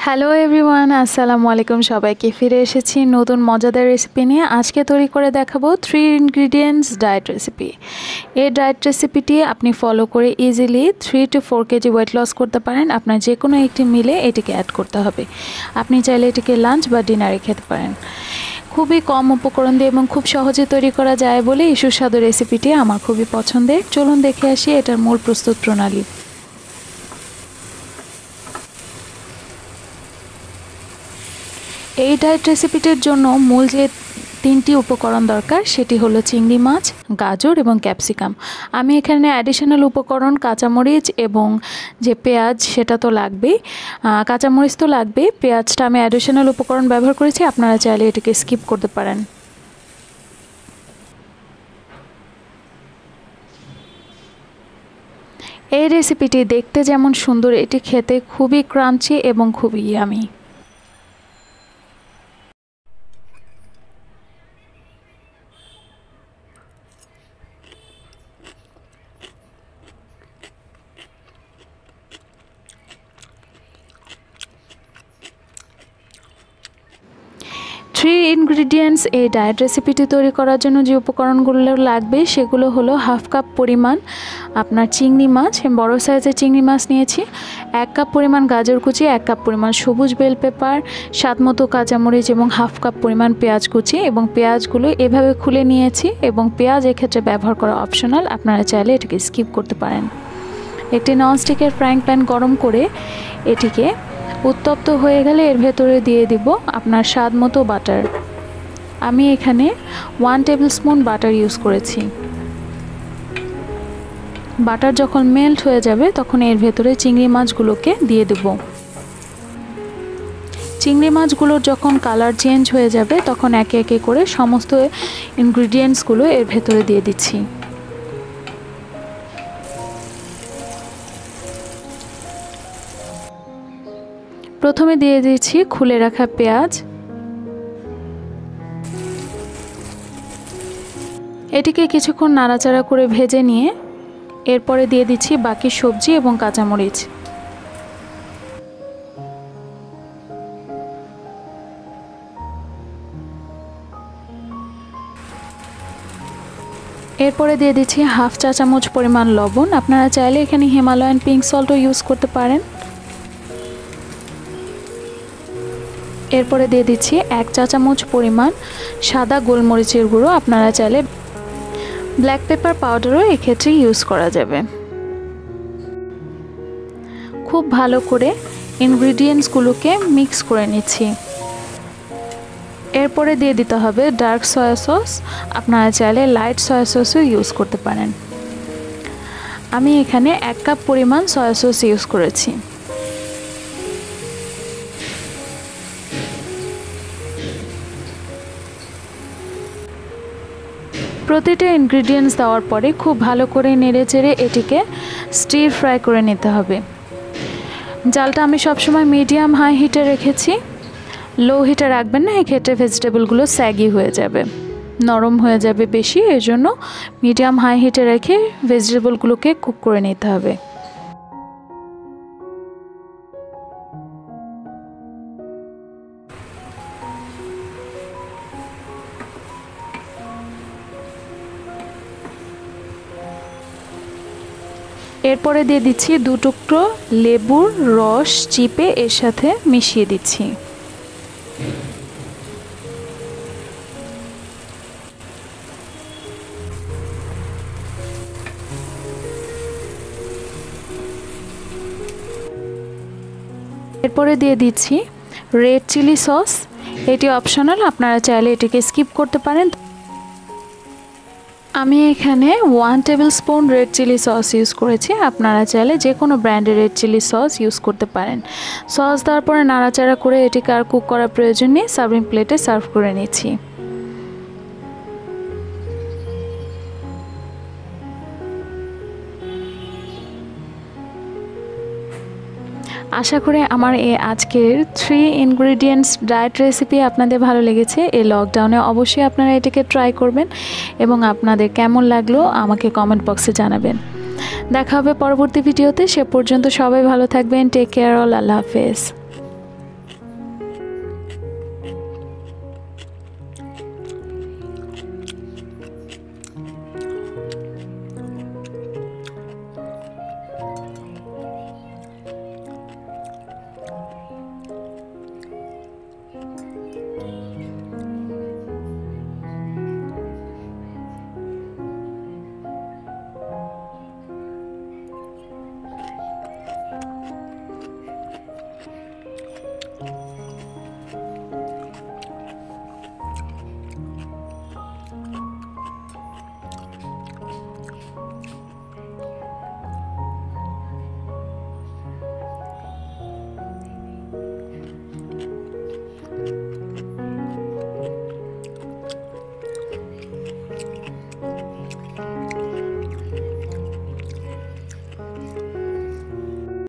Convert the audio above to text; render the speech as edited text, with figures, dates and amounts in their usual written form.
Hello everyone, আসসালামু আলাইকুম। সবাইকে ফিরে এসেছি নতুন মজাদার রেসিপি নিয়ে। আজকে তৈরি করে দেখাবো 3 ইনগ্রিডিয়েন্টস ডায়েট রেসিপি। এই ডায়েট রেসিপিটি আপনি ফলো করে easily 3 to 4 kg weight loss করতে পারেন। আপনার যে কোনো একটি মিলে এটিকে অ্যাড করতে হবে। আপনি চাইলে এটিকে লাঞ্চ বা ডিনারে খেতে পারেন। খুবই কম উপকরণ দিয়ে এবং খুব সহজে তৈরি করা যায় বলে এই সুস্বাদু রেসিপিটি আমার খুবই পছন্দের। চলুন দেখে আসি এটার মূল প্রস্তুত প্রণালী। এই ডায়েট রেসিপিটির জন্য মূল যে 3টি উপকরণ দরকার সেটি হলো চিংড়ি মাছ, গাজর এবং ক্যাপসিকাম। আমি এখানে অ্যাডিশনাল উপকরণ কাঁচামরিচ এবং যে পেঁয়াজ সেটা তো লাগবেই, কাঁচামরিচ তো লাগবেই, পেঁয়াজটা আমি অ্যাডিশনাল উপকরণ ব্যবহার করেছি। আপনারা চাইলে এটাকে স্কিপ করতে পারেন। এই রেসিপিটি দেখতে যেমন সুন্দর, এটি খেতে খুবই ক্রাঞ্চি এবং খুবই ইয়ামি। ইনগ্রিডিয়েন্টস এই ডায়েট রেসিপিটি তৈরি করার জন্য যে উপকরণগুলো লাগবে সেগুলো হলো 1/2 কাপ পরিমাণ আপনার চিংড়ি মাছ, বড় সাইজের চিংড়ি মাছ নিয়েছি, 1 কাপ পরিমাণ গাজর কুচি, 1 কাপ পরিমাণ সবুজ বেল পেপার, স্বাদ মতো কাঁচামরিচ এবং 1/2 কাপ পরিমাণ পেঁয়াজ কুচি এবং পেঁয়াজগুলো এভাবে খুলে নিয়েছি। এবং পেঁয়াজ এক্ষেত্রে ব্যবহার করা অপশনাল, আপনারা চাইলে এটাকে স্কিপ করতে পারেন। একটি ননস্টিকের ফ্রাইং প্যান গরম করে এটিকে উত্তপ্ত হয়ে গেলে এর ভেতরে দিয়ে দিব আপনার স্বাদ মতো বাটার। আমি এখানে 1 টেবিল স্পুন বাটার ইউজ করেছি। বাটার যখন মেল্ট হয়ে যাবে তখন এর ভেতরে চিংড়ি মাছগুলোকে দিয়ে দেব। চিংড়ি মাছগুলোর যখন কালার চেঞ্জ হয়ে যাবে তখন একে একে করে সমস্ত ইনগ্রিডিয়েন্টসগুলো এর ভেতরে দিয়ে দিচ্ছি। প্রথমে দিয়ে দিচ্ছি খুলে রাখা পেঁয়াজ। এটিকে কিছুক্ষণ নাড়াচাড়া করে ভেজে নিয়ে এরপরে দিয়ে দিচ্ছি বাকি সবজি এবং কাঁচামরিচ। এরপরে দিয়ে দিচ্ছি 1/2 চা চামচ পরিমাণ লবণ। আপনারা চাইলে এখানে হিমালয়ান পিঙ্ক সল্টও ইউজ করতে পারেন। এরপরে দিয়ে দিচ্ছি 1 চা চামচ পরিমাণ সাদা গোলমরিচের গুঁড়ো। আপনারা চাইলে ব্ল্যাক পেপার পাউডারও এক্ষেত্রে ইউজ করা যাবে। খুব ভালো করে ইনগ্রিডিয়েন্টসগুলোকে মিক্স করে নিচ্ছি। এরপরে দিয়ে দিতে হবে ডার্ক সয়া সস। আপনারা চাইলে লাইট সয়া সসও ইউজ করতে পারেন। আমি এখানে 1 কাপ পরিমাণ সয়া সস ইউজ করেছি। প্রতিটা ইনগ্রিডিয়েন্টস দেওয়ার পরে খুব ভালো করে নেড়েচেড়ে এটিকে স্টির ফ্রাই করে নিতে হবে। জালটা আমি সবসময় মিডিয়াম হাই হিটে রেখেছি, লো হিটে রাখবেন না, এক্ষেত্রে ভেজিটেবলগুলো স্যাগি হয়ে যাবে, নরম হয়ে যাবে বেশি। এর জন্য মিডিয়াম হাই হিটে রেখে ভেজিটেবলগুলোকে কুক করে নিতে হবে। এরপরে দিয়ে দিচ্ছি 2 টুকরো লেবুর রস চিপে এর সাথে মিশিয়ে দিচ্ছি। এরপরে দিয়ে দিচ্ছি রেড চিলি সস। এটি অপশনাল, আপনারা চাইলে এটিকে স্কিপ করতে পারেন। আমি এখানে 1 tablespoon red chilli sauce use করেছি। আপনারা চাইলে যে কোনো ব্র্যান্ডের রেড চিলি সস ইউজ করতে পারেন। সস দেওয়ার পরে নাড়াচাড়া করে এটিকে আর কুক করার প্রয়োজন নেই, সার্ভিং প্লেটে সার্ভ করে নিচ্ছি। আশা করি আমার এই আজকের 3 ইনগ্রিডিয়েন্টস ডায়েট রেসিপি আপনাদের ভালো লেগেছে। এই লকডাউনে অবশ্যই আপনারা এটাকে ট্রাই করবেন এবং আপনাদের কেমন লাগলো আমাকে কমেন্ট বক্সে জানাবেন। দেখা হবে পরবর্তী ভিডিওতে। সে পর্যন্ত সবাই ভালো থাকবেন। Take care all. আল্লাহ হাফেজ।